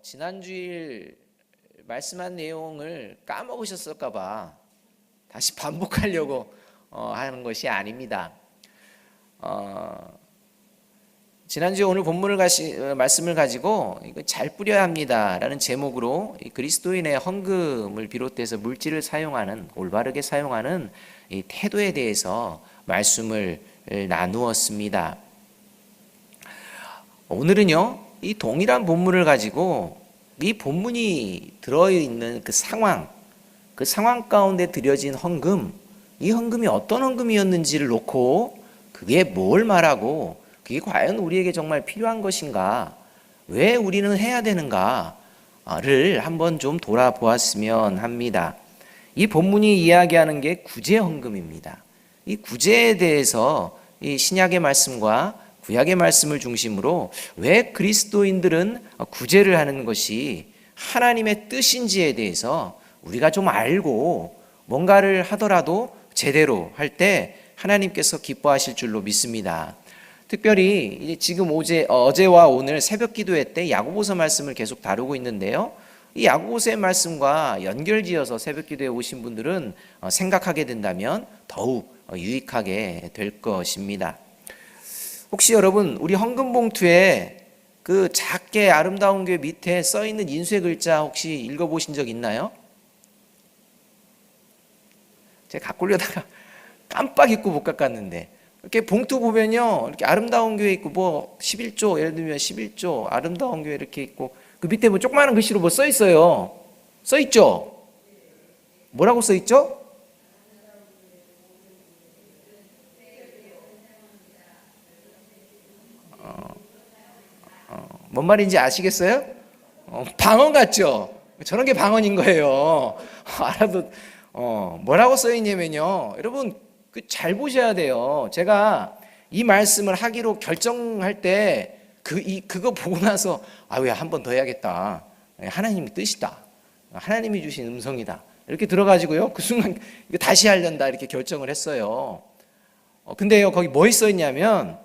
지난주일 말씀한 내용을 까먹으셨을까봐 다시 반복하려고 하는 것이 아닙니다. 지난주에 오늘 본문을 말씀을 가지고 이거 잘 뿌려야 합니다라는 제목으로 그리스도인의 헌금을 비롯해서 물질을 사용하는, 올바르게 사용하는 이 태도에 대해서 말씀을 나누었습니다. 오늘은요, 이 동일한 본문을 가지고 이 본문이 들어있는 그 상황 가운데 드려진 헌금, 이 헌금이 어떤 헌금이었는지를 놓고 그게 뭘 말하고 그게 과연 우리에게 정말 필요한 것인가, 왜 우리는 해야 되는가를 한번 좀 돌아보았으면 합니다. 이 본문이 이야기하는 게 구제 헌금입니다. 이 구제에 대해서 이 신약의 말씀과 구약의 말씀을 중심으로 왜 그리스도인들은 구제를 하는 것이 하나님의 뜻인지에 대해서 우리가 좀 알고 뭔가를 하더라도 제대로 할 때 하나님께서 기뻐하실 줄로 믿습니다. 특별히 지금 어제와 오늘 새벽 기도회 때 야고보서 말씀을 계속 다루고 있는데요. 이 야고보서의 말씀과 연결지어서 새벽 기도에 오신 분들은 생각하게 된다면 더욱 유익하게 될 것입니다. 혹시 여러분, 우리 헌금 봉투에 그 작게 아름다운 교회 밑에 써 있는 인쇄 글자 혹시 읽어보신 적 있나요? 제가 갖고 오려다가 깜빡 잊고 못 깎았는데, 이렇게 봉투 보면요, 이렇게 아름다운 교회 있고, 뭐 11조, 예를 들면 11조 아름다운 교회 이렇게 있고, 그 밑에 뭐 조그마한 글씨로 뭐 써 있어요. 써 있죠? 뭐라고 써 있죠? 뭔 말인지 아시겠어요? 방언 같죠? 저런 게 방언인 거예요. 알아도 뭐라고 써 있냐면요, 여러분 잘 보셔야 돼요. 제가 이 말씀을 하기로 결정할 때 그거 보고 나서 왜 한 번 더 해야겠다. 하나님의 뜻이다. 하나님이 주신 음성이다. 이렇게 들어가지고요, 그 순간 이거 다시 하련다 이렇게 결정을 했어요. 근데요, 거기 뭐 써 있냐면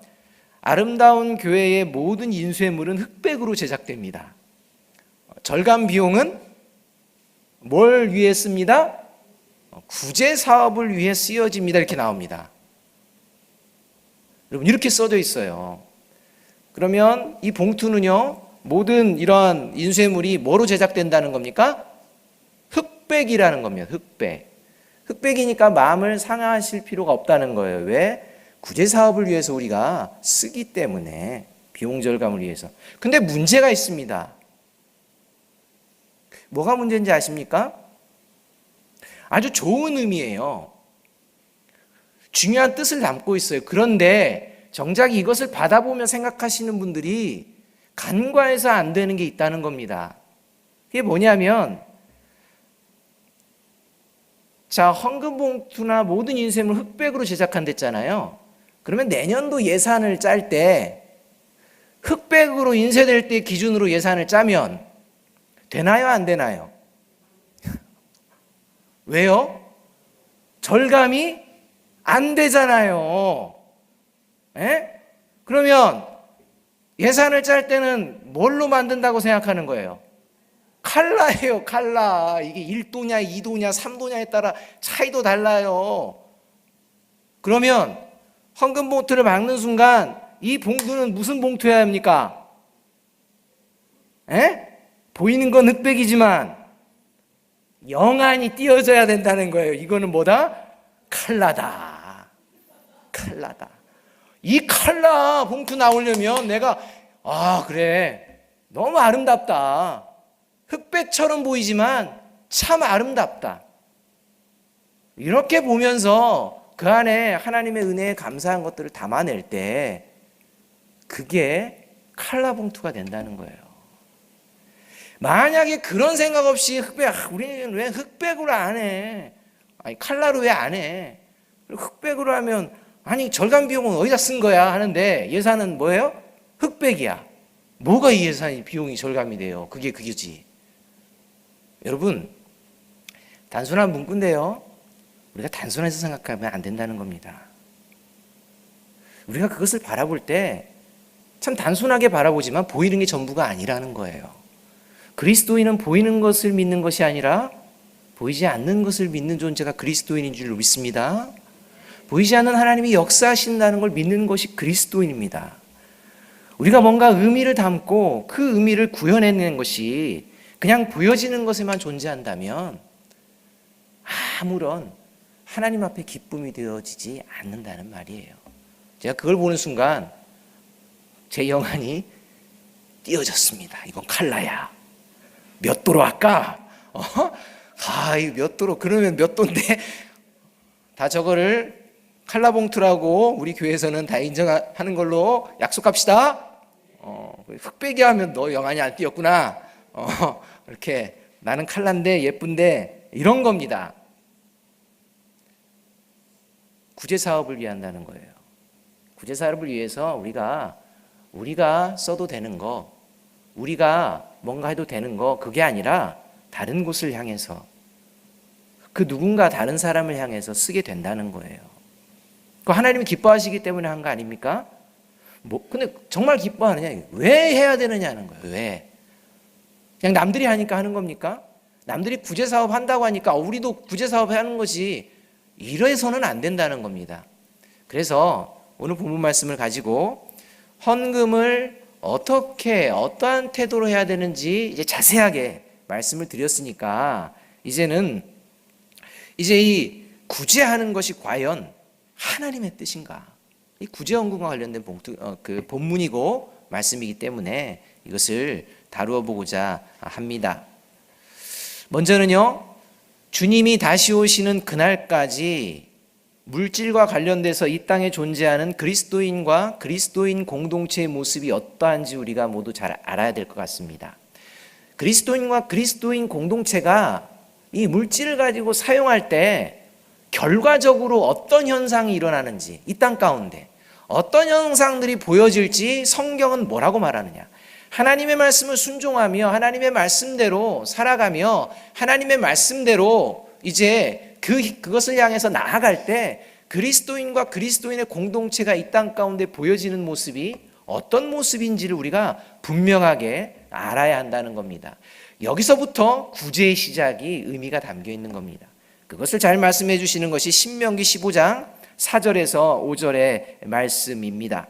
아름다운 교회의 모든 인쇄물은 흑백으로 제작됩니다. 절감 비용은 뭘 위해 씁니다? 구제 사업을 위해 쓰여집니다. 이렇게 나옵니다. 여러분, 이렇게 써져 있어요. 그러면 이 봉투는요, 모든 이러한 인쇄물이 뭐로 제작된다는 겁니까? 흑백이라는 겁니다. 흑백이니까 마음을 상하실 필요가 없다는 거예요. 왜? 구제 사업을 위해서 우리가 쓰기 때문에, 비용 절감을 위해서. 근데 문제가 있습니다. 뭐가 문제인지 아십니까? 아주 좋은 의미예요. 중요한 뜻을 담고 있어요. 그런데 정작 이것을 받아보며 생각하시는 분들이 간과해서 안 되는 게 있다는 겁니다. 그게 뭐냐면, 자, 헌금 봉투나 모든 인쇄물 흑백으로 제작한댔잖아요. 그러면 내년도 예산을 짤 때 흑백으로 인쇄될 때 기준으로 예산을 짜면 되나요, 안 되나요? 왜요? 절감이 안 되잖아요. 에? 그러면 예산을 짤 때는 뭘로 만든다고 생각하는 거예요? 칼라예요, 칼라. 이게 1도냐, 2도냐, 3도냐에 따라 차이도 달라요. 그러면 헌금 봉투를 막는 순간 이 봉투는 무슨 봉투여야 합니까? 보이는 건 흑백이지만 영안이 띄어져야 된다는 거예요. 이거는 뭐다? 칼라다. 이 칼라 봉투 나오려면 내가 그래, 너무 아름답다. 흑백처럼 보이지만 참 아름답다. 이렇게 보면서 그 안에 하나님의 은혜에 감사한 것들을 담아낼 때 그게 칼라 봉투가 된다는 거예요. 만약에 그런 생각 없이 우리는 왜 흑백으로 안 해? 칼라로 왜 안 해? 흑백으로 하면 절감 비용은 어디다 쓴 거야 하는데 예산은 뭐예요? 흑백이야. 뭐가 이 예산이 비용이 절감이 돼요? 그게지. 여러분, 단순한 문구인데요, 우리가 단순해서 생각하면 안 된다는 겁니다. 우리가 그것을 바라볼 때 참 단순하게 바라보지만 보이는 게 전부가 아니라는 거예요. 그리스도인은 보이는 것을 믿는 것이 아니라 보이지 않는 것을 믿는 존재가 그리스도인인 줄 믿습니다. 보이지 않는 하나님이 역사하신다는 걸 믿는 것이 그리스도인입니다. 우리가 뭔가 의미를 담고 그 의미를 구현해내는 것이 그냥 보여지는 것에만 존재한다면 아무런 하나님 앞에 기쁨이 되어지지 않는다는 말이에요. 제가 그걸 보는 순간 제 영안이 띄어졌습니다. 이건 칼라야. 몇 도로 할까? 이거 몇 도로, 그러면 몇 도인데? 다 저거를 칼라 봉투라고 우리 교회에서는 다 인정하는 걸로 약속합시다. 흑백이 하면 너 영안이 안 띄었구나. 이렇게 나는 칼라인데 예쁜데, 이런 겁니다. 구제 사업을 위한다는 거예요. 구제 사업을 위해서 우리가 써도 되는 거, 우리가 뭔가 해도 되는 거, 그게 아니라 다른 곳을 향해서, 그 누군가 다른 사람을 향해서 쓰게 된다는 거예요. 그 하나님이 기뻐하시기 때문에 한 거 아닙니까? 근데 정말 기뻐하느냐? 왜 해야 되느냐는 거예요. 왜? 그냥 남들이 하니까 하는 겁니까? 남들이 구제 사업 한다고 하니까 우리도 구제 사업 하는 것이, 이래서는 안 된다는 겁니다. 그래서 오늘 본문 말씀을 가지고 헌금을 어떠한 태도로 해야 되는지 이제 자세하게 말씀을 드렸으니까, 이제 이 구제하는 것이 과연 하나님의 뜻인가? 이 구제 헌금과 관련된 그 본문이고 말씀이기 때문에 이것을 다루어 보고자 합니다. 먼저는요, 주님이 다시 오시는 그날까지 물질과 관련돼서 이 땅에 존재하는 그리스도인과 그리스도인 공동체의 모습이 어떠한지 우리가 모두 잘 알아야 될 것 같습니다. 그리스도인과 그리스도인 공동체가 이 물질을 가지고 사용할 때 결과적으로 어떤 현상이 일어나는지, 이 땅 가운데 어떤 현상들이 보여질지 성경은 뭐라고 말하느냐? 하나님의 말씀을 순종하며 하나님의 말씀대로 살아가며 하나님의 말씀대로 이제 그것을 향해서 나아갈 때 그리스도인과 그리스도인의 공동체가 이 땅 가운데 보여지는 모습이 어떤 모습인지를 우리가 분명하게 알아야 한다는 겁니다. 여기서부터 구제의 시작이 의미가 담겨 있는 겁니다. 그것을 잘 말씀해 주시는 것이 신명기 15장 4절에서 5절의 말씀입니다.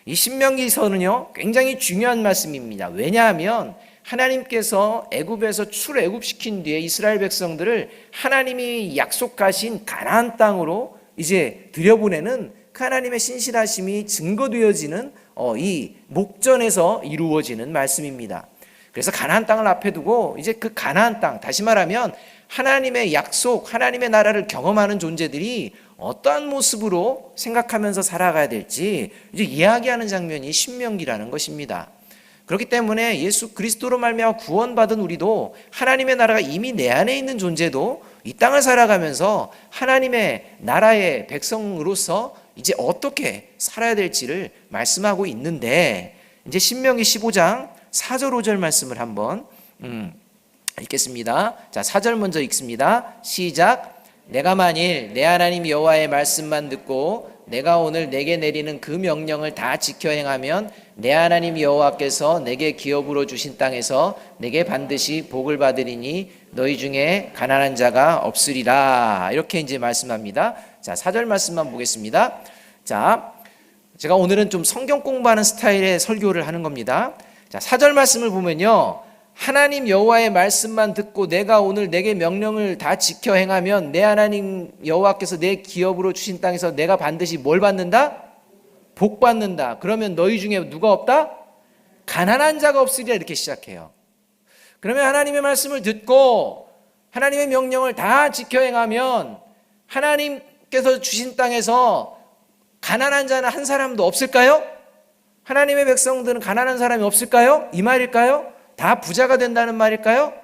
이 신명기서는요, 굉장히 중요한 말씀입니다. 왜냐하면 하나님께서 애굽에서 출애굽시킨 뒤에 이스라엘 백성들을 하나님이 약속하신 가나안 땅으로 이제 들여보내는 그 하나님의 신실하심이 증거되어지는 이 목전에서 이루어지는 말씀입니다. 그래서 가나안 땅을 앞에 두고 이제 그 가나안 땅, 다시 말하면 하나님의 약속, 하나님의 나라를 경험하는 존재들이 어떠한 모습으로 생각하면서 살아가야 될지 이제 이야기하는 장면이 신명기라는 것입니다. 그렇기 때문에 예수 그리스도로 말미암아 구원받은 우리도 하나님의 나라가 이미 내 안에 있는 존재도 이 땅을 살아가면서 하나님의 나라의 백성으로서 이제 어떻게 살아야 될지를 말씀하고 있는데, 이제 신명기 15장 4절 5절 말씀을 한번 읽겠습니다. 자, 4절 먼저 읽습니다. 시작. 내가 만일 내 하나님 여호와의 말씀만 듣고 내가 오늘 내게 내리는 그 명령을 다 지켜 행하면 내 하나님 여호와께서 내게 기업으로 주신 땅에서 내게 반드시 복을 받으리니 너희 중에 가난한 자가 없으리라. 이렇게 이제 말씀합니다. 자, 4절 말씀만 보겠습니다. 자, 제가 오늘은 좀 성경 공부하는 스타일의 설교를 하는 겁니다. 자, 4절 말씀을 보면요, 하나님 여호와의 말씀만 듣고 내가 오늘 내게 명령을 다 지켜 행하면 내 하나님 여호와께서 내 기업으로 주신 땅에서 내가 반드시 뭘 받는다? 복 받는다. 그러면 너희 중에 누가 없다? 가난한 자가 없으리라. 이렇게 시작해요. 그러면 하나님의 말씀을 듣고 하나님의 명령을 다 지켜 행하면 하나님께서 주신 땅에서 가난한 자는 한 사람도 없을까요? 하나님의 백성들은 가난한 사람이 없을까요? 이 말일까요? 다 부자가 된다는 말일까요?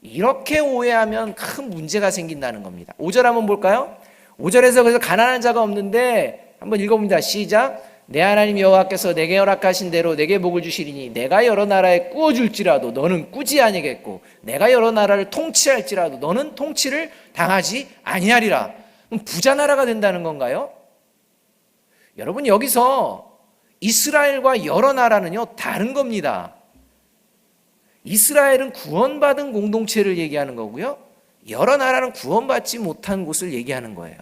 이렇게 오해하면 큰 문제가 생긴다는 겁니다. 5절 한번 볼까요? 5절에서 그래서 가난한 자가 없는데 한번 읽어봅니다. 시작. 내 하나님 여호와께서 내게 허락하신 대로 내게 복을 주시리니 내가 여러 나라에 꾸어줄지라도 너는 꾸지 아니겠고 내가 여러 나라를 통치할지라도 너는 통치를 당하지 아니하리라. 그럼 부자 나라가 된다는 건가요? 여러분, 여기서 이스라엘과 여러 나라는요 다른 겁니다. 이스라엘은 구원받은 공동체를 얘기하는 거고요. 여러 나라는 구원받지 못한 곳을 얘기하는 거예요.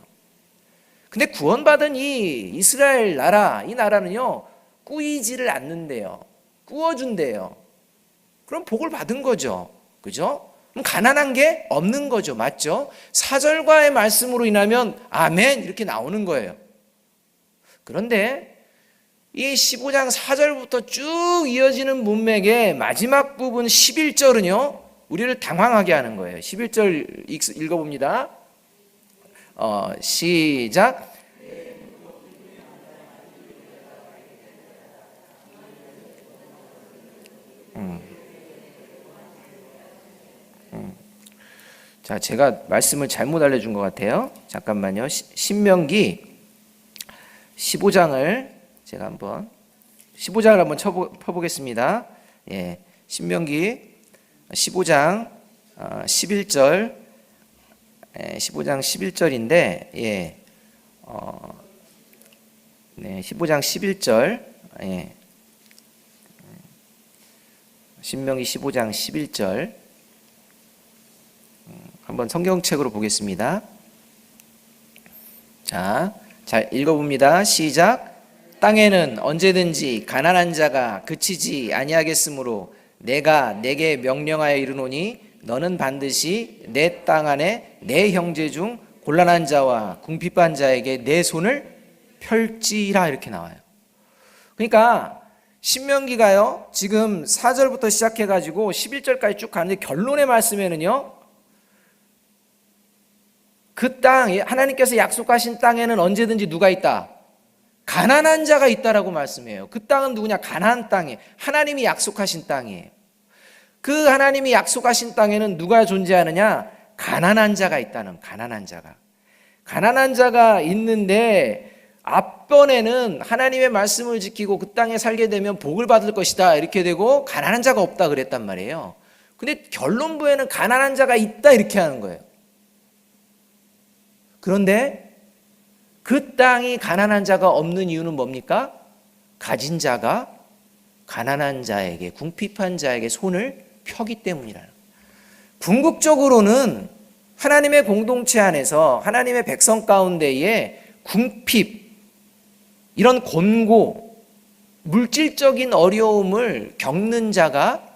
근데 구원받은 이 이스라엘 나라, 이 나라는요, 꾸이지를 않는데요. 꾸어준대요. 그럼 복을 받은 거죠. 그죠? 그럼 가난한 게 없는 거죠. 맞죠? 4절과의 말씀으로 인하면 아멘 이렇게 나오는 거예요. 그런데 이 15장 4절부터 쭉 이어지는 문맥의 마지막 부분 11절은요, 우리를 당황하게 하는 거예요. 11절 읽어봅니다. 시작. 자, 제가 말씀을 잘못 알려준 것 같아요. 잠깐만요. 신명기 15장을 제가 한번 15장을 한번 펴보겠습니다. 예, 신명기 15장 11절, 15장 11절인데, 예, 네, 15장 11절, 예, 신명기 15장 11절, 한번 성경책으로 보겠습니다. 자, 잘 읽어봅니다. 시작. 땅에는 언제든지 가난한 자가 그치지 아니하겠으므로 내가 내게 명령하여 이르노니 너는 반드시 내 땅 안에 내 형제 중 곤란한 자와 궁핍한 자에게 내 손을 펼지라 이렇게 나와요. 그러니까 신명기가요, 지금 4절부터 시작해가지고 11절까지 쭉 가는데 결론의 말씀에는요, 그 땅, 하나님께서 약속하신 땅에는 언제든지 누가 있다? 가난한 자가 있다라고 말씀해요. 그 땅은 누구냐? 가나안 땅이에요. 하나님이 약속하신 땅이에요. 그 하나님이 약속하신 땅에는 누가 존재하느냐? 가난한 자가 있다는, 가난한 자가. 가난한 자가 있는데 앞번에는 하나님의 말씀을 지키고 그 땅에 살게 되면 복을 받을 것이다 이렇게 되고 가난한 자가 없다 그랬단 말이에요. 근데 결론부에는 가난한 자가 있다 이렇게 하는 거예요. 그런데 그 땅이 가난한 자가 없는 이유는 뭡니까? 가진 자가 가난한 자에게, 궁핍한 자에게 손을 펴기 때문이라는 거예요. 궁극적으로는 하나님의 공동체 안에서 하나님의 백성 가운데에 궁핍, 이런 곤고, 물질적인 어려움을 겪는 자가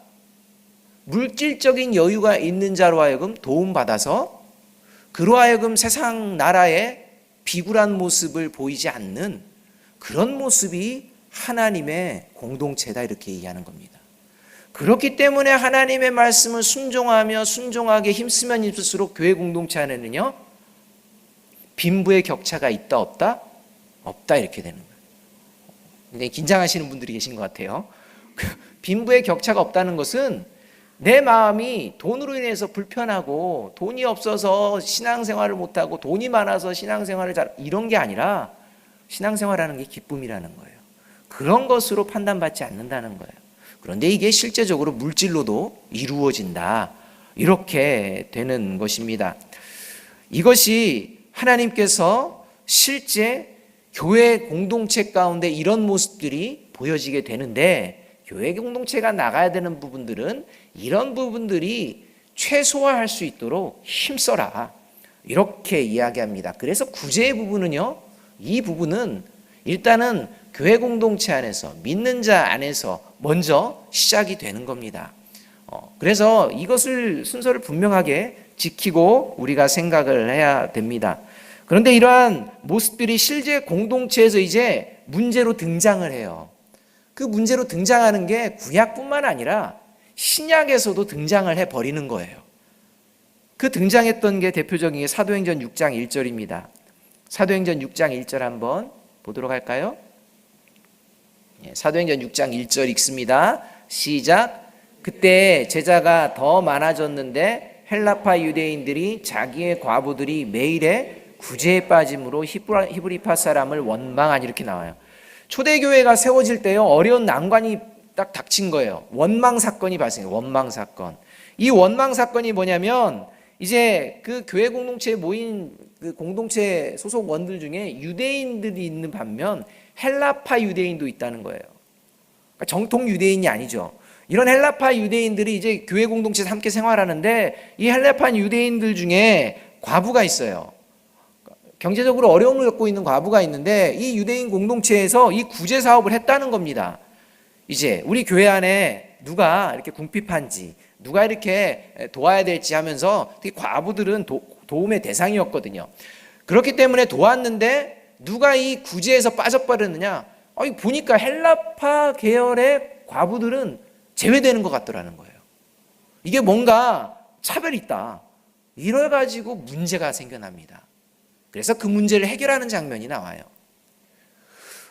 물질적인 여유가 있는 자로 하여금 도움받아서 그로 하여금 세상 나라의 비굴한 모습을 보이지 않는 그런 모습이 하나님의 공동체다 이렇게 얘기하는 겁니다. 그렇기 때문에 하나님의 말씀을 순종하며 순종하게 힘쓰면 힘쓸수록 교회 공동체 안에는요, 빈부의 격차가 있다 없다? 없다 이렇게 되는 거예요. 굉장히 긴장하시는 분들이 계신 것 같아요. 빈부의 격차가 없다는 것은 내 마음이 돈으로 인해서 불편하고 돈이 없어서 신앙생활을 못하고 돈이 많아서 신앙생활을 잘 이런 게 아니라 신앙생활하는 게 기쁨이라는 거예요. 그런 것으로 판단받지 않는다는 거예요. 그런데 이게 실제적으로 물질로도 이루어진다 이렇게 되는 것입니다. 이것이 하나님께서 실제 교회 공동체 가운데 이런 모습들이 보여지게 되는데 교회 공동체가 나가야 되는 부분들은 이런 부분들이 최소화할 수 있도록 힘써라 이렇게 이야기합니다. 그래서 구제의 부분은요, 이 부분은 일단은 교회 공동체 안에서 믿는 자 안에서 먼저 시작이 되는 겁니다. 그래서 이것을 순서를 분명하게 지키고 우리가 생각을 해야 됩니다. 그런데 이러한 모습들이 실제 공동체에서 이제 문제로 등장을 해요. 그 문제로 등장하는 게 구약뿐만 아니라 신약에서도 등장을 해버리는 거예요. 그 등장했던 게 대표적인 게 사도행전 6장 1절입니다. 사도행전 6장 1절 한번 보도록 할까요? 사도행전 6장 1절 읽습니다. 시작. 그때 제자가 더 많아졌는데 헬라파 유대인들이 자기의 과부들이 매일의 구제에 빠짐으로 히브리파 사람을 원망하니 이렇게 나와요. 초대교회가 세워질 때요, 어려운 난관이 딱 닥친 거예요. 원망 사건이 발생해요. 원망 사건. 이 원망 사건이 뭐냐면 이제 그 교회 공동체에 모인 그 공동체 소속원들 중에 유대인들이 있는 반면 헬라파 유대인도 있다는 거예요. 그러니까 정통 유대인이 아니죠. 이런 헬라파 유대인들이 이제 교회 공동체에서 함께 생활하는데 이 헬라파 유대인들 중에 과부가 있어요. 경제적으로 어려움을 겪고 있는 과부가 있는데 이 유대인 공동체에서 이 구제 사업을 했다는 겁니다. 이제 우리 교회 안에 누가 이렇게 궁핍한지, 누가 이렇게 도와야 될지 하면서 특히 과부들은 도움의 대상이었거든요. 그렇기 때문에 도왔는데 누가 이 구제에서 빠져버렸느냐? 보니까 헬라파 계열의 과부들은 제외되는 것 같더라는 거예요. 이게 뭔가 차별이 있다. 이래가지고 문제가 생겨납니다. 그래서 그 문제를 해결하는 장면이 나와요.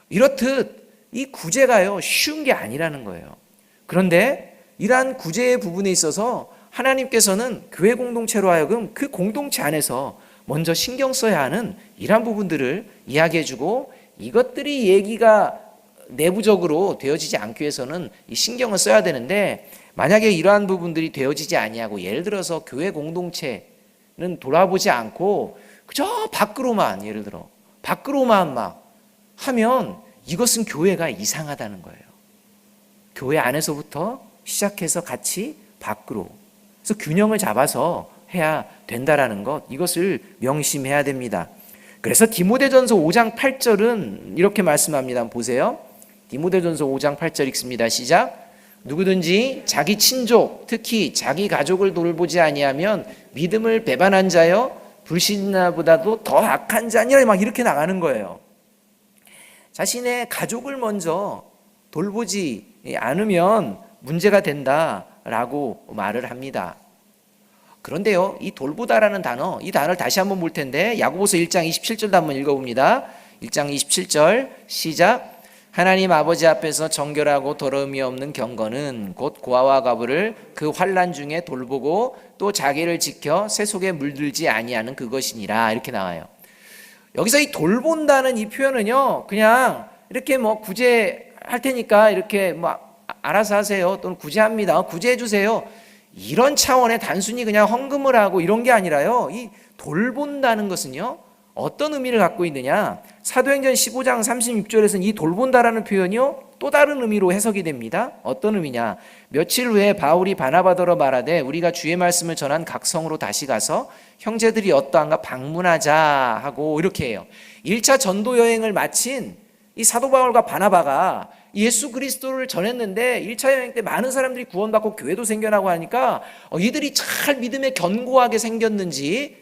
이렇듯 이 구제가요, 쉬운 게 아니라는 거예요. 그런데 이러한 구제의 부분에 있어서 하나님께서는 교회 공동체로 하여금 그 공동체 안에서 먼저 신경 써야 하는 이러한 부분들을 이야기해주고, 이것들이 얘기가 내부적으로 되어지지 않기 위해서는 이 신경을 써야 되는데, 만약에 이러한 부분들이 되어지지 아니하고 예를 들어서 교회 공동체는 돌아보지 않고 그저 밖으로만, 예를 들어 밖으로만 막 하면 이것은 교회가 이상하다는 거예요. 교회 안에서부터 시작해서 같이 밖으로, 그래서 균형을 잡아서 해야 된다라는 것, 이것을 명심해야 됩니다. 그래서 디모데전서 5장 8절은 이렇게 말씀합니다. 한번 보세요. 디모데전서 5장 8절 읽습니다. 시작. 누구든지 자기 친족, 특히 자기 가족을 돌보지 아니하면 믿음을 배반한 자여 불신자보다도 더 악한 자니라, 막 이렇게 나가는 거예요. 자신의 가족을 먼저 돌보지 않으면 문제가 된다라고 말을 합니다. 그런데요, 이 돌보다라는 단어, 이 단어를 다시 한번 볼 텐데 야고보서 1장 27절도 한번 읽어봅니다. 1장 27절 시작. 하나님 아버지 앞에서 정결하고 더러움이 없는 경건은 곧 고아와 과부를 그 환난 중에 돌보고 또 자기를 지켜 새 속에 물들지 아니하는 그것이니라, 이렇게 나와요. 여기서 이 돌본다는 이 표현은요, 그냥 이렇게 뭐 구제할 테니까 이렇게 뭐 알아서 하세요, 또는 구제합니다, 구제해 주세요, 이런 차원의 단순히 그냥 헌금을 하고 이런 게 아니라요, 이 돌본다는 것은요 어떤 의미를 갖고 있느냐. 사도행전 15장 36절에서는 이 돌본다라는 표현이요 또 다른 의미로 해석이 됩니다. 어떤 의미냐. 며칠 후에 바울이 바나바더러 말하되 우리가 주의 말씀을 전한 각 성으로 다시 가서 형제들이 어떠한가 방문하자 하고, 이렇게 해요. 1차 전도 여행을 마친 이 사도 바울과 바나바가 예수 그리스도를 전했는데 1차 여행 때 많은 사람들이 구원받고 교회도 생겨나고 하니까 이들이 잘 믿음에 견고하게 생겼는지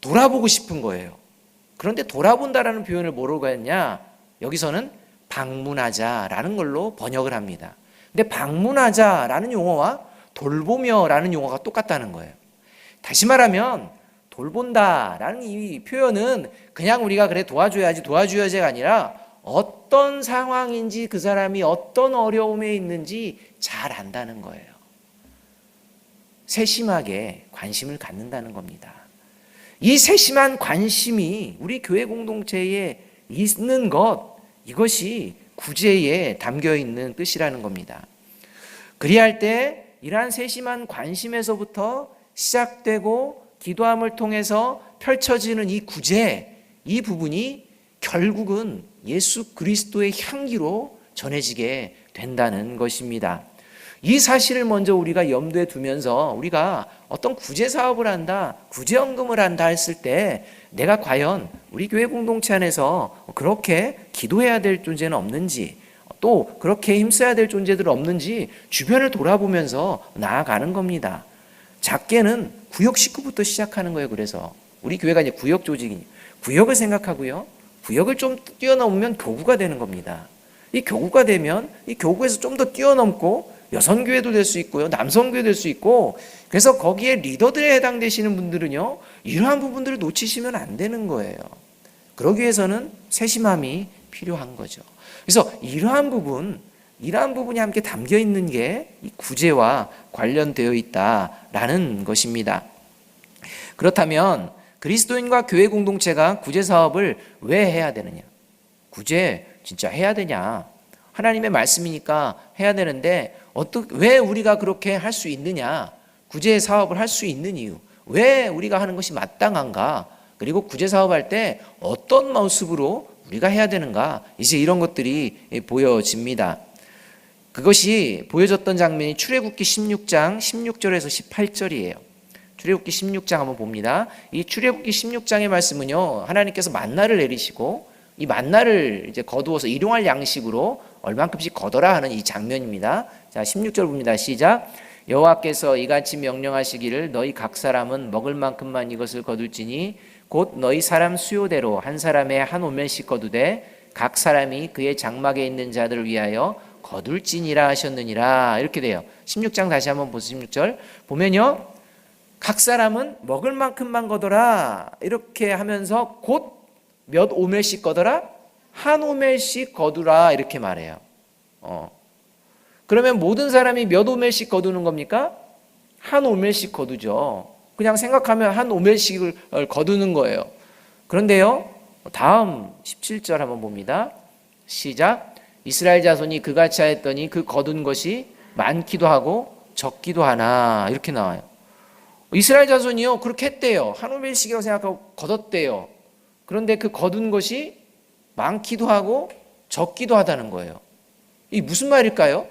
돌아보고 싶은 거예요. 그런데 돌아본다라는 표현을 뭐라고 했냐, 여기서는 방문하자라는 걸로 번역을 합니다. 근데 방문하자라는 용어와 돌보며라는 용어가 똑같다는 거예요. 다시 말하면 돌본다라는 이 표현은 그냥 우리가 그래 도와줘야지가 아니라 어떤 상황인지, 그 사람이 어떤 어려움에 있는지 잘 안다는 거예요. 세심하게 관심을 갖는다는 겁니다. 이 세심한 관심이 우리 교회 공동체에 있는 것, 이것이 구제에 담겨 있는 뜻이라는 겁니다. 그리할 때 이러한 세심한 관심에서부터 시작되고 기도함을 통해서 펼쳐지는 이 구제, 이 부분이 결국은 예수 그리스도의 향기로 전해지게 된다는 것입니다. 이 사실을 먼저 우리가 염두에 두면서 우리가 어떤 구제 사업을 한다, 구제 헌금을 한다 했을 때 내가 과연 우리 교회 공동체 안에서 그렇게 기도해야 될 존재는 없는지, 또 그렇게 힘써야 될 존재들 없는지 주변을 돌아보면서 나아가는 겁니다. 작게는 구역 식구부터 시작하는 거예요. 그래서 우리 교회가 이제 구역 조직이니 구역을 생각하고요, 구역을 좀 뛰어넘으면 교구가 되는 겁니다. 이 교구가 되면 이 교구에서 좀 더 뛰어넘고 여성교회도 될 수 있고요, 남성교회 될 수 있고, 그래서 거기에 리더들에 해당되시는 분들은요 이러한 부분들을 놓치시면 안 되는 거예요. 그러기 위해서는 세심함이 필요한 거죠. 그래서 이러한 부분이 함께 담겨 있는 게 이 구제와 관련되어 있다라는 것입니다. 그렇다면 그리스도인과 교회 공동체가 구제 사업을 왜 해야 되느냐? 구제 진짜 해야 되냐? 하나님의 말씀이니까 해야 되는데 왜 우리가 그렇게 할 수 있느냐? 구제 사업을 할 수 있는 이유, 왜 우리가 하는 것이 마땅한가? 그리고 구제 사업할 때 어떤 모습으로 우리가 해야 되는가? 이제 이런 것들이 보여집니다. 그것이 보여졌던 장면이 출애굽기 16장 16절에서 18절이에요. 출애굽기 16장 한번 봅니다. 이 출애굽기 16장의 말씀은요, 하나님께서 만나를 내리시고 이 만나를 이제 거두어서 일용할 양식으로 얼만큼씩 거둬라 하는 이 장면입니다. 자, 16절 봅니다. 시작. 여호와께서 이같이 명령하시기를 너희 각 사람은 먹을 만큼만 이것을 거둘지니 곧 너희 사람 수요대로 한 사람의 한 오멜씩 거두되 각 사람이 그의 장막에 있는 자들을 위하여 거둘지니라 하셨느니라. 이렇게 돼요. 16장 다시 한번 보세요. 16절 보면요, 각 사람은 먹을 만큼만 거둬라 이렇게 하면서 곧 몇 오멜씩 거둬라? 한 오멜씩 거두라 이렇게 말해요. 그러면 모든 사람이 몇 오멜씩 거두는 겁니까? 한 오멜씩 거두죠. 그냥 생각하면 한 오멜씩을 거두는 거예요. 그런데요, 다음 17절 한번 봅니다. 시작. 이스라엘 자손이 그같이 하였더니 그 거둔 것이 많기도 하고 적기도 하나. 이렇게 나와요. 이스라엘 자손이요, 그렇게 했대요. 한 오멜씩이라고 생각하고 거뒀대요. 그런데 그 거둔 것이 많기도 하고 적기도 하다는 거예요. 이게 무슨 말일까요?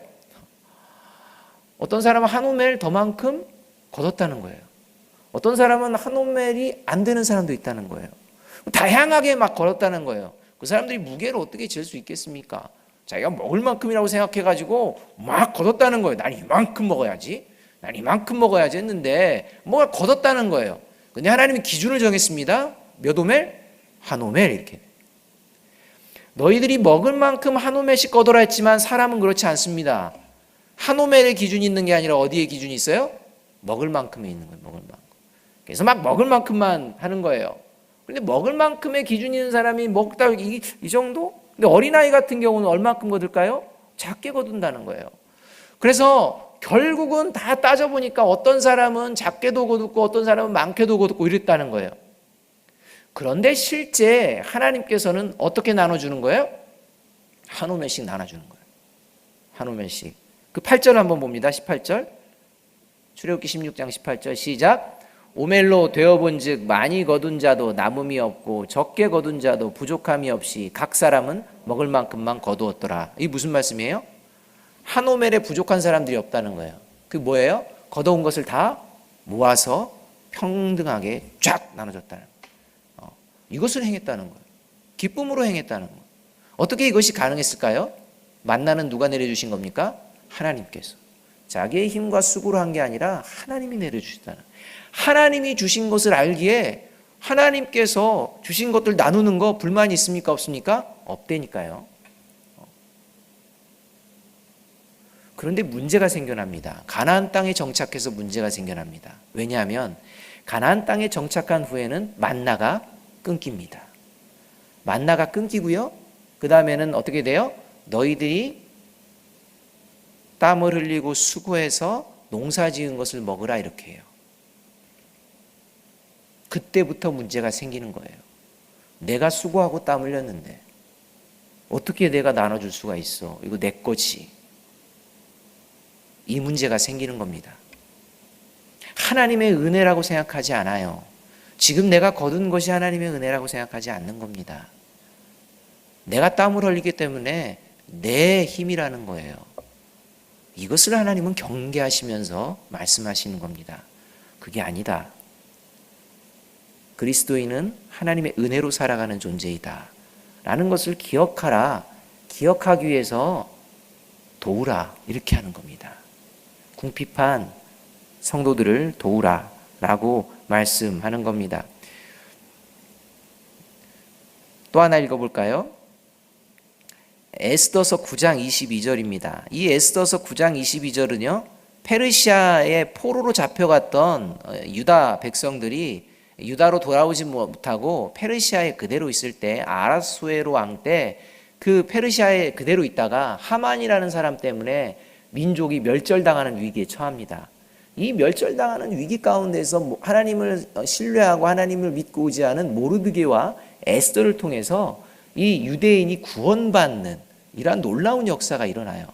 어떤 사람은 한 오멜 더만큼 거뒀다는 거예요. 어떤 사람은 한 오멜이 안 되는 사람도 있다는 거예요. 다양하게 막 걸었다는 거예요. 그 사람들이 무게를 어떻게 잴 수 있겠습니까? 자기가 먹을 만큼이라고 생각해가지고 막 거뒀다는 거예요. 난 이만큼 먹어야지. 난 이만큼 먹어야지 했는데 뭐가 거뒀다는 거예요. 근데 하나님이 기준을 정했습니다. 몇 오멜? 한 오멜 이렇게. 너희들이 먹을 만큼 한 오멜씩 거둬라 했지만 사람은 그렇지 않습니다. 한 오멜의 기준이 있는 게 아니라 어디에 기준이 있어요? 먹을 만큼에 있는 거예요. 먹을 만큼. 그래서 막 먹을 만큼만 하는 거예요. 근데 먹을 만큼의 기준이 있는 사람이 먹다 이 정도? 근데 어린아이 같은 경우는 얼마큼 거둘까요? 작게 거둔다는 거예요. 그래서 결국은 다 따져보니까 어떤 사람은 작게도 거두고 어떤 사람은 많게도 거두고 이랬다는 거예요. 그런데 실제 하나님께서는 어떻게 나눠주는 거예요? 한 오멜씩 나눠주는 거예요. 한 오멜씩. 그 8절 한번 봅니다. 18절. 출애굽기 16장 18절 시작. 오멜로 되어본 즉 많이 거둔 자도 남음이 없고 적게 거둔 자도 부족함이 없이 각 사람은 먹을 만큼만 거두었더라. 이게 무슨 말씀이에요? 한 오멜에 부족한 사람들이 없다는 거예요. 그게 뭐예요? 거둬온 것을 다 모아서 평등하게 쫙 나눠줬다는 거예요. 이것을 행했다는 거예요. 기쁨으로 행했다는 거예요. 어떻게 이것이 가능했을까요? 만나는 누가 내려주신 겁니까? 하나님께서. 자기의 힘과 수고로 한 게 아니라 하나님이 내려주시다는 거예요. 하나님이 주신 것을 알기에 하나님께서 주신 것들 나누는 거 불만이 있습니까? 없습니까? 없다니까요. 그런데 문제가 생겨납니다. 가나안 땅에 정착해서 문제가 생겨납니다. 왜냐하면 가나안 땅에 정착한 후에는 만나가 끊깁니다. 만나가 끊기고요. 그 다음에는 어떻게 돼요? 너희들이 땀을 흘리고 수고해서 농사 지은 것을 먹으라 이렇게 해요. 그때부터 문제가 생기는 거예요. 내가 수고하고 땀 흘렸는데 어떻게 내가 나눠줄 수가 있어? 이거 내 거지. 이 문제가 생기는 겁니다. 하나님의 은혜라고 생각하지 않아요. 지금 내가 거둔 것이 하나님의 은혜라고 생각하지 않는 겁니다. 내가 땀을 흘리기 때문에 내 힘이라는 거예요. 이것을 하나님은 경계하시면서 말씀하시는 겁니다. 그게 아니다. 그리스도인은 하나님의 은혜로 살아가는 존재이다 라는 것을 기억하라. 기억하기 위해서 도우라 이렇게 하는 겁니다. 궁핍한 성도들을 도우라 라고 말씀하는 겁니다. 또 하나 읽어볼까요? 에스더서 9장 22절입니다. 이 에스더서 9장 22절은요, 페르시아의 포로로 잡혀갔던 유다 백성들이 유다로 돌아오지 못하고 페르시아에 그대로 있을 때, 아하수에로 왕 때 그 페르시아에 그대로 있다가 하만이라는 사람 때문에 민족이 멸절당하는 위기에 처합니다. 이 멸절당하는 위기 가운데서 하나님을 신뢰하고 하나님을 믿고 의지하는 모르드게와 에스더를 통해서 이 유대인이 구원받는 이러한 놀라운 역사가 일어나요.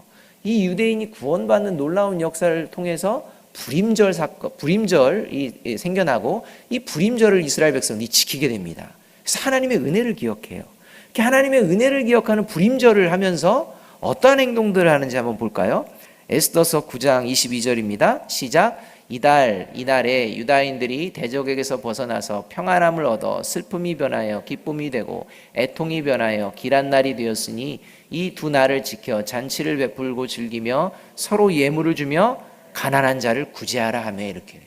이 유대인이 구원받는 놀라운 역사를 통해서 불임절 사건, 불임절이 생겨나고 이 불임절을 이스라엘 백성이 지키게 됩니다. 그래서 하나님의 은혜를 기억해요. 이렇게 하나님의 은혜를 기억하는 불임절을 하면서 어떠한 행동들을 하는지 한번 볼까요? 에스더서 9장 22절입니다. 시작. 이날에 유다인들이 대적에게서 벗어나서 평안함을 얻어 슬픔이 변하여 기쁨이 되고 애통이 변하여 길한 날이 되었으니 이 두 날을 지켜 잔치를 베풀고 즐기며 서로 예물을 주며 가난한 자를 구제하라 하며, 이렇게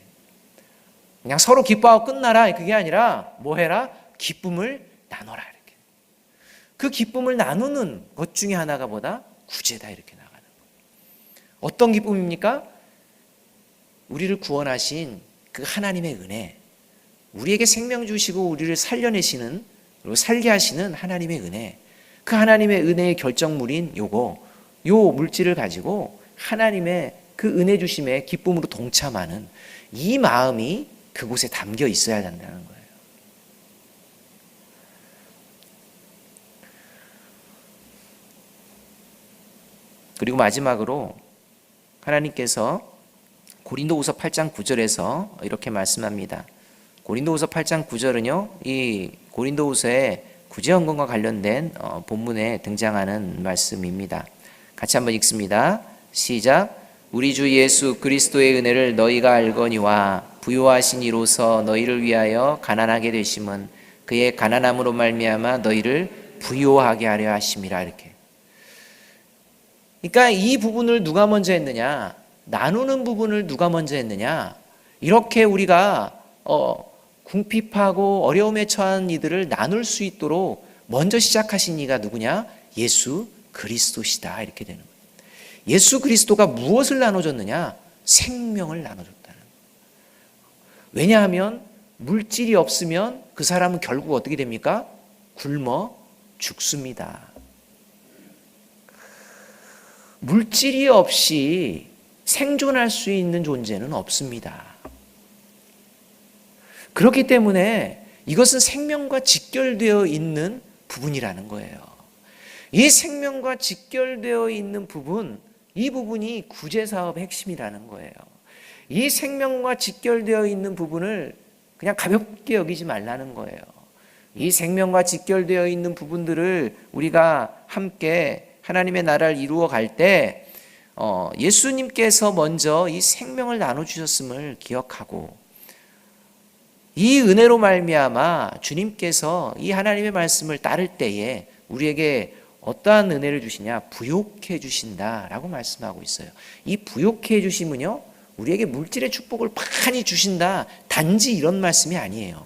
그냥 서로 기뻐하고 끝나라 그게 아니라 뭐 해라? 기쁨을 나눠라, 이렇게. 그 기쁨을 나누는 것 중에 하나가 뭐다? 구제다, 이렇게 나가는 거예요. 어떤 기쁨입니까? 우리를 구원하신 그 하나님의 은혜, 우리에게 생명 주시고 우리를 살려내시는, 그리고 살게 하시는 하나님의 은혜, 그 하나님의 은혜의 결정물인 요 물질을 가지고 하나님의 그 은혜 주심의 기쁨으로 동참하는 이 마음이 그곳에 담겨 있어야 한다는 거예요. 그리고 마지막으로 하나님께서 고린도후서 8장 9절에서 이렇게 말씀합니다. 고린도후서 8장 9절은요, 이 고린도후서의 구제헌금과 관련된 본문에 등장하는 말씀입니다. 같이 한번 읽습니다. 시작. 우리 주 예수 그리스도의 은혜를 너희가 알거니와 부요하신 이로서 너희를 위하여 가난하게 되심은 그의 가난함으로 말미암아 너희를 부요하게 하려 하심이라, 이렇게. 그러니까 이 부분을 누가 먼저 했느냐? 나누는 부분을 누가 먼저 했느냐? 이렇게 우리가 궁핍하고 어려움에 처한 이들을 나눌 수 있도록 먼저 시작하신 이가 누구냐? 예수 그리스도시다, 이렇게 되는 거예요. 예수 그리스도가 무엇을 나눠줬느냐? 생명을 나눠줬다는 거예요. 왜냐하면 물질이 없으면 그 사람은 결국 어떻게 됩니까? 굶어 죽습니다. 물질이 없이 생존할 수 있는 존재는 없습니다. 그렇기 때문에 이것은 생명과 직결되어 있는 부분이라는 거예요. 이 생명과 직결되어 있는 부분, 이 부분이 구제사업의 핵심이라는 거예요. 이 생명과 직결되어 있는 부분을 그냥 가볍게 여기지 말라는 거예요. 이 생명과 직결되어 있는 부분들을 우리가 함께 하나님의 나라를 이루어 갈 때 예수님께서 먼저 이 생명을 나눠주셨음을 기억하고, 이 은혜로 말미암아 주님께서 이 하나님의 말씀을 따를 때에 우리에게 어떠한 은혜를 주시냐? 부욕해 주신다라고 말씀하고 있어요. 이 부욕해 주심은요, 우리에게 물질의 축복을 많이 주신다, 단지 이런 말씀이 아니에요.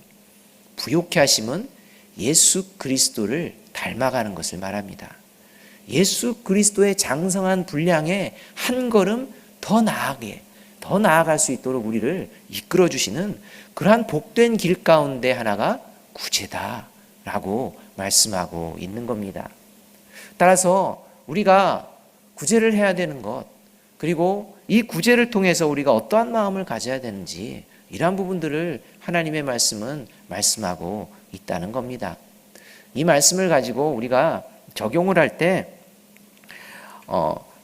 부욕해 하심은 예수 그리스도를 닮아가는 것을 말합니다. 예수 그리스도의 장성한 분량에 한 걸음 더 나아갈 수 있도록 우리를 이끌어 주시는 그러한 복된 길 가운데 하나가 구제다라고 말씀하고 있는 겁니다. 따라서 우리가 구제를 해야 되는 것, 그리고 이 구제를 통해서 우리가 어떠한 마음을 가져야 되는지, 이러한 부분들을 하나님의 말씀은 말씀하고 있다는 겁니다. 이 말씀을 가지고 우리가 적용을 할 때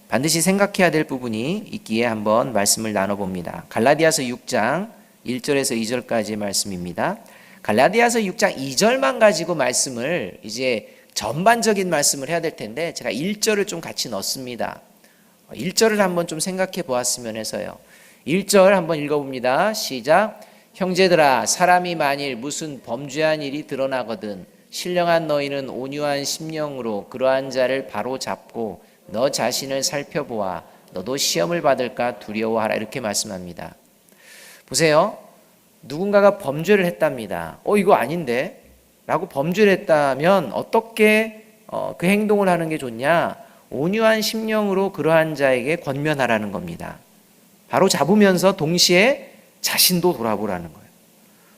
반드시 생각해야 될 부분이 있기에 한번 말씀을 나눠봅니다. 갈라디아서 6장 1절에서 2절까지의 말씀입니다. 갈라디아서 6장 2절만 가지고 말씀을 이제 전반적인 말씀을 해야 될 텐데 제가 1절을 좀 같이 넣습니다. 1절을 한번 좀 생각해 보았으면 해서요. 1절 한번 읽어봅니다. 시작. 형제들아, 사람이 만일 무슨 범죄한 일이 드러나거든 신령한 너희는 온유한 심령으로 그러한 자를 바로 잡고 너 자신을 살펴보아 너도 시험을 받을까 두려워하라, 이렇게 말씀합니다. 보세요. 누군가가 범죄를 했답니다. 이거 아닌데? 라고 범죄를 했다면 어떻게 그 행동을 하는 게 좋냐? 온유한 심령으로 그러한 자에게 권면하라는 겁니다. 바로 잡으면서 동시에 자신도 돌아보라는 거예요.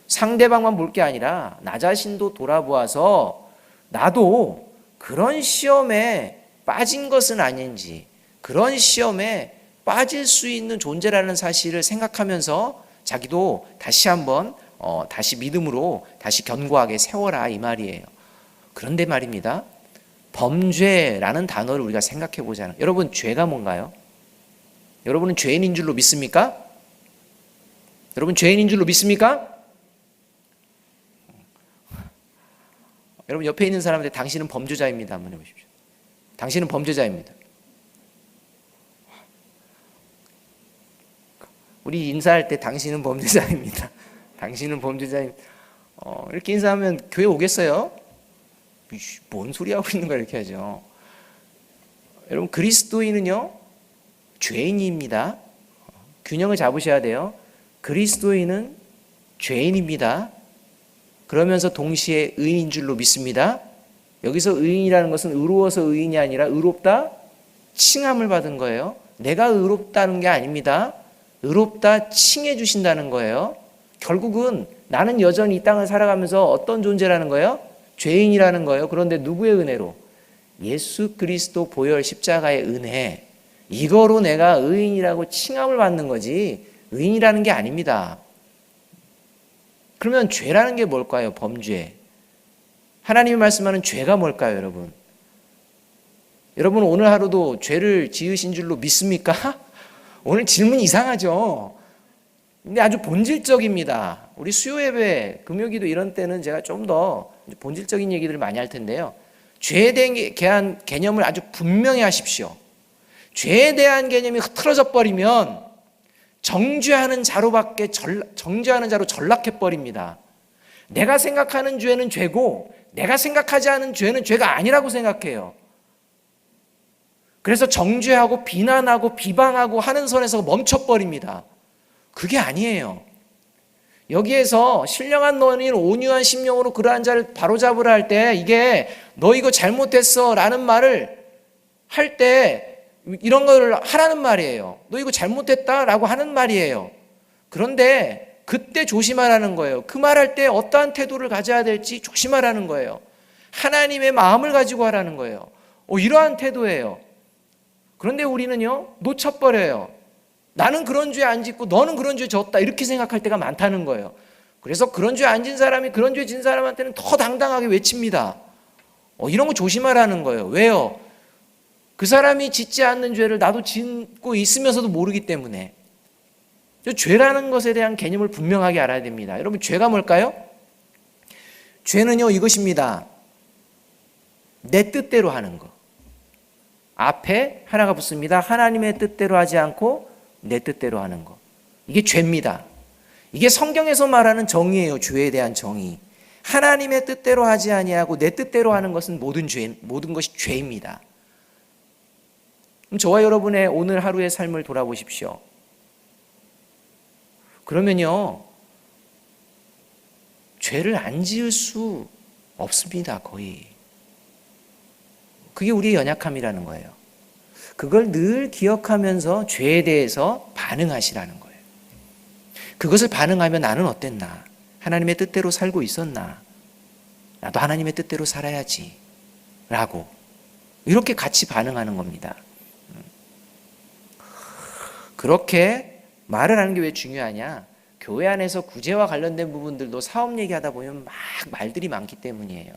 상대방만 볼 게 아니라 나 자신도 돌아보아서 나도 그런 시험에 빠진 것은 아닌지, 그런 시험에 빠질 수 있는 존재라는 사실을 생각하면서 자기도 다시 한번 다시 믿음으로 다시 견고하게 세워라, 이 말이에요. 그런데 말입니다. 범죄라는 단어를 우리가 생각해 보잖아요. 여러분, 죄가 뭔가요? 여러분은 죄인인 줄로 믿습니까? 여러분, 죄인인 줄로 믿습니까? 여러분, 옆에 있는 사람한테 당신은 범죄자입니다 한번 해보십시오. 당신은 범죄자입니다. 우리 인사할 때 당신은 범죄자입니다. 당신은 범죄자입니다. 이렇게 인사하면 교회 오겠어요? 뭔 소리 하고 있는 거야 이렇게 하죠. 여러분 그리스도인은요 죄인입니다. 균형을 잡으셔야 돼요. 그리스도인은 죄인입니다. 그러면서 동시에 의인인 줄로 믿습니다. 여기서 의인이라는 것은 의로워서 의인이 아니라 의롭다 칭함을 받은 거예요. 내가 의롭다는 게 아닙니다. 의롭다 칭해 주신다는 거예요. 결국은 나는 여전히 이 땅을 살아가면서 어떤 존재라는 거예요? 죄인이라는 거예요. 그런데 누구의 은혜로? 예수 그리스도 보혈 십자가의 은혜, 이거로 내가 의인이라고 칭함을 받는 거지 의인이라는 게 아닙니다. 그러면 죄라는 게 뭘까요? 범죄. 하나님이 말씀하는 죄가 뭘까요, 여러분? 여러분 오늘 하루도 죄를 지으신 줄로 믿습니까? 오늘 질문 이상하죠? 근데 아주 본질적입니다. 우리 수요 예배, 금요기도 이런 때는 제가 좀 더 본질적인 얘기들을 많이 할 텐데요. 죄에 대한 개념을 아주 분명히 하십시오. 죄에 대한 개념이 흐트러져 버리면 정죄하는 자로 전락해 버립니다. 내가 생각하는 죄는 죄고 내가 생각하지 않은 죄는 죄가 아니라고 생각해요. 그래서 정죄하고 비난하고 비방하고 하는 선에서 멈춰버립니다. 그게 아니에요. 여기에서 신령한 너희는 온유한 심령으로 그러한 자를 바로잡으라 할 때 이게 너 이거 잘못했어 라는 말을 할 때 이런 걸 하라는 말이에요. 너 이거 잘못했다 라고 하는 말이에요. 그런데 그때 조심하라는 거예요. 그 말할 때 어떠한 태도를 가져야 될지 조심하라는 거예요. 하나님의 마음을 가지고 하라는 거예요. 이러한 태도예요. 그런데 우리는요 놓쳐버려요. 나는 그런 죄 안 짓고 너는 그런 죄 졌다 이렇게 생각할 때가 많다는 거예요. 그래서 그런 죄 안 진 사람이 그런 죄 진 사람한테는 더 당당하게 외칩니다. 이런 거 조심하라는 거예요. 왜요? 그 사람이 짓지 않는 죄를 나도 짓고 있으면서도 모르기 때문에. 죄라는 것에 대한 개념을 분명하게 알아야 됩니다. 여러분 죄가 뭘까요? 죄는요 이것입니다. 내 뜻대로 하는 거. 앞에 하나가 붙습니다. 하나님의 뜻대로 하지 않고 내 뜻대로 하는 거. 이게 죄입니다. 이게 성경에서 말하는 정의예요. 죄에 대한 정의. 하나님의 뜻대로 하지 아니하고 내 뜻대로 하는 것은 모든 것이 죄입니다. 그럼 저와 여러분의 오늘 하루의 삶을 돌아보십시오. 그러면요 죄를 안 지을 수 없습니다. 거의. 그게 우리의 연약함이라는 거예요. 그걸 늘 기억하면서 죄에 대해서 반응하시라는 거예요. 그것을 반응하면 나는 어땠나? 하나님의 뜻대로 살고 있었나? 나도 하나님의 뜻대로 살아야지 라고 이렇게 같이 반응하는 겁니다. 그렇게 말을 하는 게 왜 중요하냐? 교회 안에서 구제와 관련된 부분들도 사업 얘기하다 보면 막 말들이 많기 때문이에요.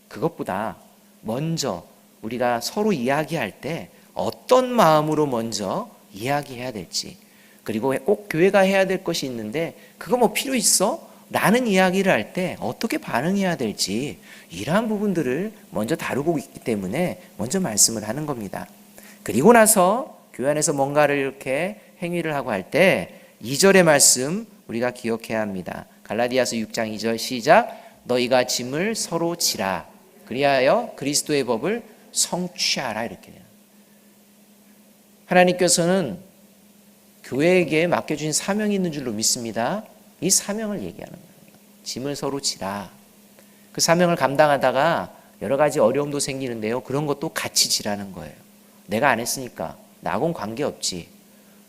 그것보다 먼저 우리가 서로 이야기할 때 어떤 마음으로 먼저 이야기해야 될지, 그리고 꼭 교회가 해야 될 것이 있는데 그거 뭐 필요 있어? 라는 이야기를 할 때 어떻게 반응해야 될지, 이러한 부분들을 먼저 다루고 있기 때문에 먼저 말씀을 하는 겁니다. 그리고 나서 교회 안에서 뭔가를 이렇게 행위를 하고 할 때 2절의 말씀 우리가 기억해야 합니다. 갈라디아서 6장 2절 시작. 너희가 짐을 서로 지라 그리하여 그리스도의 법을 성취하라. 이렇게 돼요. 하나님께서는 교회에게 맡겨주신 사명이 있는 줄로 믿습니다. 이 사명을 얘기하는 거예요. 짐을 서로 지라. 그 사명을 감당하다가 여러 가지 어려움도 생기는데요. 그런 것도 같이 지라는 거예요. 내가 안 했으니까 나하고는 관계없지.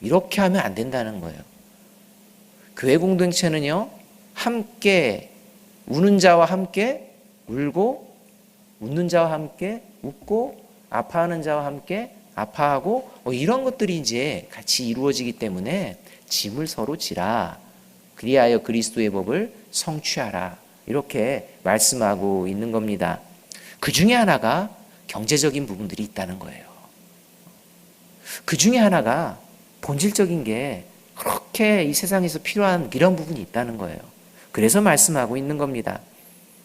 이렇게 하면 안 된다는 거예요. 교회 공동체는요, 함께 우는 자와 함께 울고, 웃는 자와 함께 웃고, 아파하는 자와 함께 아파하고, 이런 것들이 이제 같이 이루어지기 때문에 짐을 서로 지라. 그리하여 그리스도의 법을 성취하라. 이렇게 말씀하고 있는 겁니다. 그 중에 하나가 경제적인 부분들이 있다는 거예요. 그 중에 하나가 본질적인 게 그렇게 이 세상에서 필요한 이런 부분이 있다는 거예요. 그래서 말씀하고 있는 겁니다.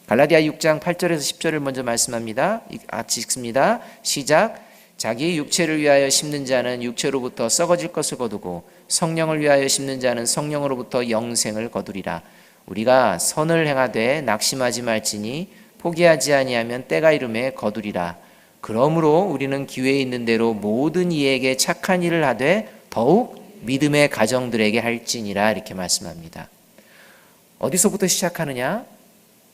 갈라디아 6장 8절에서 10절을 먼저 말씀합니다. 같이 읽습니다. 시작. 자기 육체를 위하여 심는 자는 육체로부터 썩어질 것을 거두고 성령을 위하여 심는 자는 성령으로부터 영생을 거두리라. 우리가 선을 행하되 낙심하지 말지니 포기하지 아니하면 때가 이름에 거두리라. 그러므로 우리는 기회에 있는 대로 모든 이에게 착한 일을 하되 더욱 믿음의 가정들에게 할지니라. 이렇게 말씀합니다. 어디서부터 시작하느냐?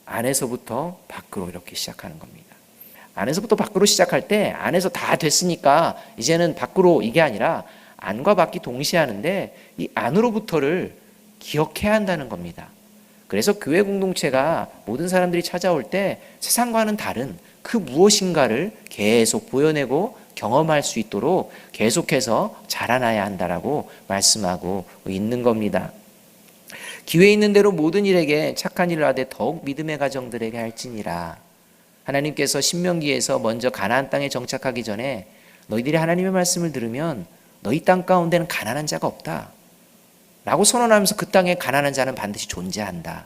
안에서부터 밖으로 이렇게 시작하는 겁니다. 안에서부터 밖으로 시작할 때 안에서 다 됐으니까 이제는 밖으로, 이게 아니라 안과 밖이 동시에 하는데 이 안으로부터를 기억해야 한다는 겁니다. 그래서 교회 공동체가 모든 사람들이 찾아올 때 세상과는 다른 그 무엇인가를 계속 보여내고 경험할 수 있도록 계속해서 자라나야 한다라고 말씀하고 있는 겁니다. 기회 있는 대로 모든 일에게 착한 일을 하되 더욱 믿음의 가정들에게 할지니라. 하나님께서 신명기에서 먼저 가나안 땅에 정착하기 전에 너희들이 하나님의 말씀을 들으면 너희 땅 가운데는 가난한 자가 없다 라고 선언하면서 그 땅에 가난한 자는 반드시 존재한다.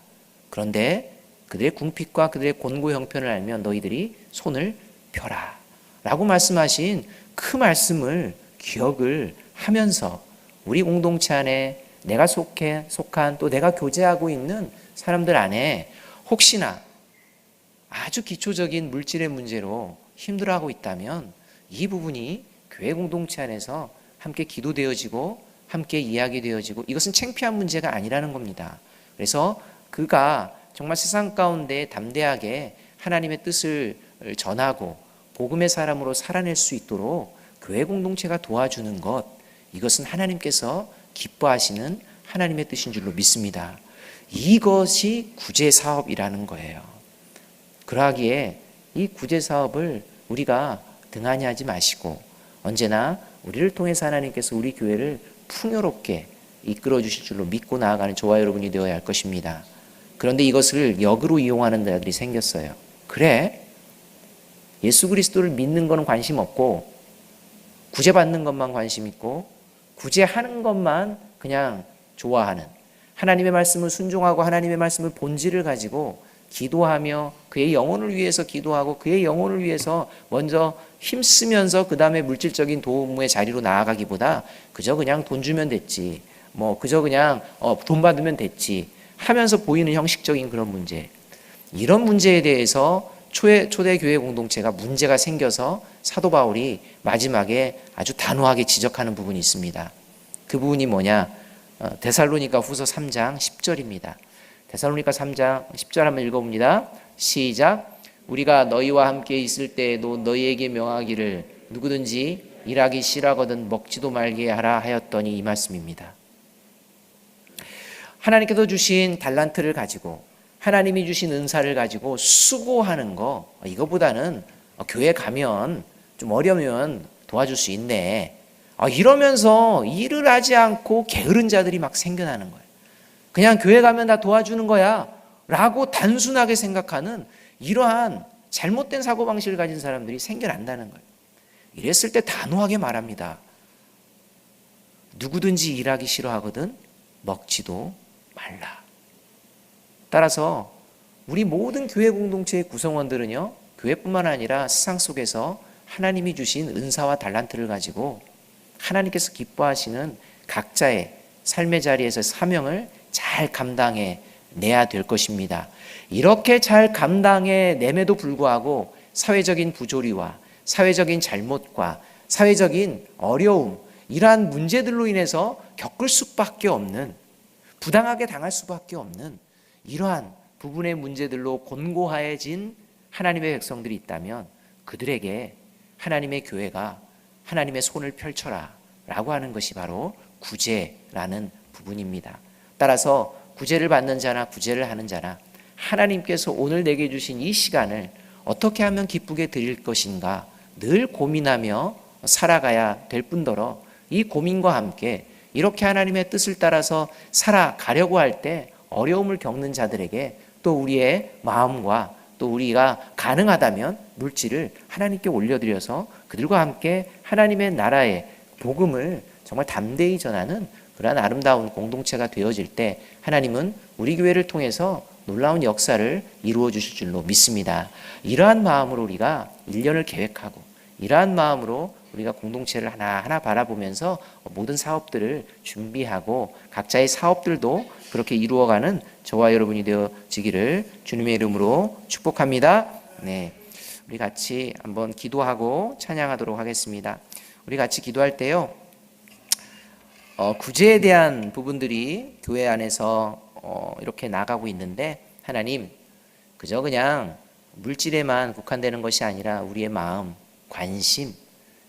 그런데 그들의 궁핍과 그들의 곤고 형편을 알면 너희들이 손을 펴라 라고 말씀하신 그 말씀을 기억을 하면서 우리 공동체 안에 내가 속한 또 내가 교제하고 있는 사람들 안에 혹시나 아주 기초적인 물질의 문제로 힘들어하고 있다면 이 부분이 교회 공동체 안에서 함께 기도되어지고 함께 이야기되어지고 이것은 창피한 문제가 아니라는 겁니다. 그래서 그가 정말 세상 가운데 담대하게 하나님의 뜻을 전하고 복음의 사람으로 살아낼 수 있도록 교회 공동체가 도와주는 것, 이것은 하나님께서 기뻐하시는 하나님의 뜻인 줄로 믿습니다. 이것이 구제사업이라는 거예요. 그러하기에 이 구제사업을 우리가 등한히 하지 마시고 언제나 우리를 통해서 하나님께서 우리 교회를 풍요롭게 이끌어 주실 줄로 믿고 나아가는 저와 여러분이 되어야 할 것입니다. 그런데 이것을 역으로 이용하는 자들이 생겼어요. 그래, 예수 그리스도를 믿는 거는 관심 없고 구제받는 것만 관심 있고 구제하는 것만 그냥 좋아하는, 하나님의 말씀을 순종하고 하나님의 말씀을 본질을 가지고 기도하며 그의 영혼을 위해서 기도하고 그의 영혼을 위해서 먼저 힘쓰면서 그 다음에 물질적인 도움의 자리로 나아가기보다 그저 그냥 돈 주면 됐지, 그저 그냥 돈 받으면 됐지 하면서 보이는 형식적인 그런 문제, 이런 문제에 대해서 초대 교회 공동체가 문제가 생겨서 사도 바울이 마지막에 아주 단호하게 지적하는 부분이 있습니다. 그 부분이 뭐냐? 데살로니가 후서 3장 10절입니다. 데살로니가 3장 10절 한번 읽어봅니다. 시작. 우리가 너희와 함께 있을 때에도 너희에게 명하기를 누구든지 일하기 싫어하거든 먹지도 말게 하라 하였더니, 이 말씀입니다. 하나님께서 주신 달란트를 가지고 하나님이 주신 은사를 가지고 수고하는 거, 이거보다는 교회 가면 좀 어려우면 도와줄 수 있네, 이러면서 일을 하지 않고 게으른 자들이 막 생겨나는 거예요. 그냥 교회 가면 다 도와주는 거야 라고 단순하게 생각하는 이러한 잘못된 사고방식을 가진 사람들이 생겨난다는 거예요. 이랬을 때 단호하게 말합니다. 누구든지 일하기 싫어하거든 먹지도 말라. 따라서 우리 모든 교회 공동체의 구성원들은요, 교회뿐만 아니라 세상 속에서 하나님이 주신 은사와 달란트를 가지고 하나님께서 기뻐하시는 각자의 삶의 자리에서 사명을 잘 감당해 내야 될 것입니다. 이렇게 잘 감당해 내매도 불구하고 사회적인 부조리와 사회적인 잘못과 사회적인 어려움, 이러한 문제들로 인해서 겪을 수밖에 없는, 부당하게 당할 수밖에 없는 이러한 부분의 문제들로 곤고해진 하나님의 백성들이 있다면 그들에게 하나님의 교회가 하나님의 손을 펼쳐라 라고 하는 것이 바로 구제라는 부분입니다. 따라서 구제를 받는 자나 구제를 하는 자나 하나님께서 오늘 내게 주신 이 시간을 어떻게 하면 기쁘게 드릴 것인가 늘 고민하며 살아가야 될 뿐더러 이 고민과 함께 이렇게 하나님의 뜻을 따라서 살아가려고 할 때 어려움을 겪는 자들에게 또 우리의 마음과 또 우리가 가능하다면 물질을 하나님께 올려드려서 그들과 함께 하나님의 나라의 복음을 정말 담대히 전하는 그러한 아름다운 공동체가 되어질 때 하나님은 우리 교회를 통해서 놀라운 역사를 이루어 주실 줄로 믿습니다. 이러한 마음으로 우리가 1년을 계획하고 이러한 마음으로 우리가 공동체를 하나하나 바라보면서 모든 사업들을 준비하고 각자의 사업들도 그렇게 이루어가는 저와 여러분이 되어지기를 주님의 이름으로 축복합니다. 네, 우리 같이 한번 기도하고 찬양하도록 하겠습니다. 우리 같이 기도할 때요, 구제에 대한 부분들이 교회 안에서 이렇게 나가고 있는데, 하나님, 그저 그냥 물질에만 국한되는 것이 아니라 우리의 마음, 관심,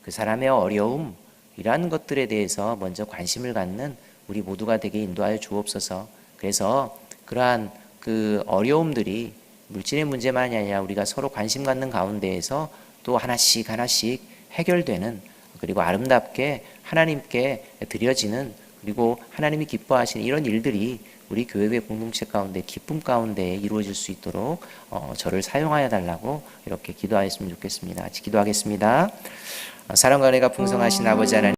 그 사람의 어려움, 이러한 것들에 대해서 먼저 관심을 갖는 우리 모두가 되게 인도하여 주옵소서. 그래서 그러한 그 어려움들이 물질의 문제만이 아니라 우리가 서로 관심 갖는 가운데에서 또 하나씩 하나씩 해결되는, 그리고 아름답게 하나님께 드려지는, 그리고 하나님이 기뻐하시는 이런 일들이 우리 교회의 공동체 가운데 기쁨 가운데 이루어질 수 있도록 저를 사용하여 달라고 이렇게 기도하였으면 좋겠습니다. 같이 기도하겠습니다. 사랑과 은혜가 풍성하신 아버지 하나님,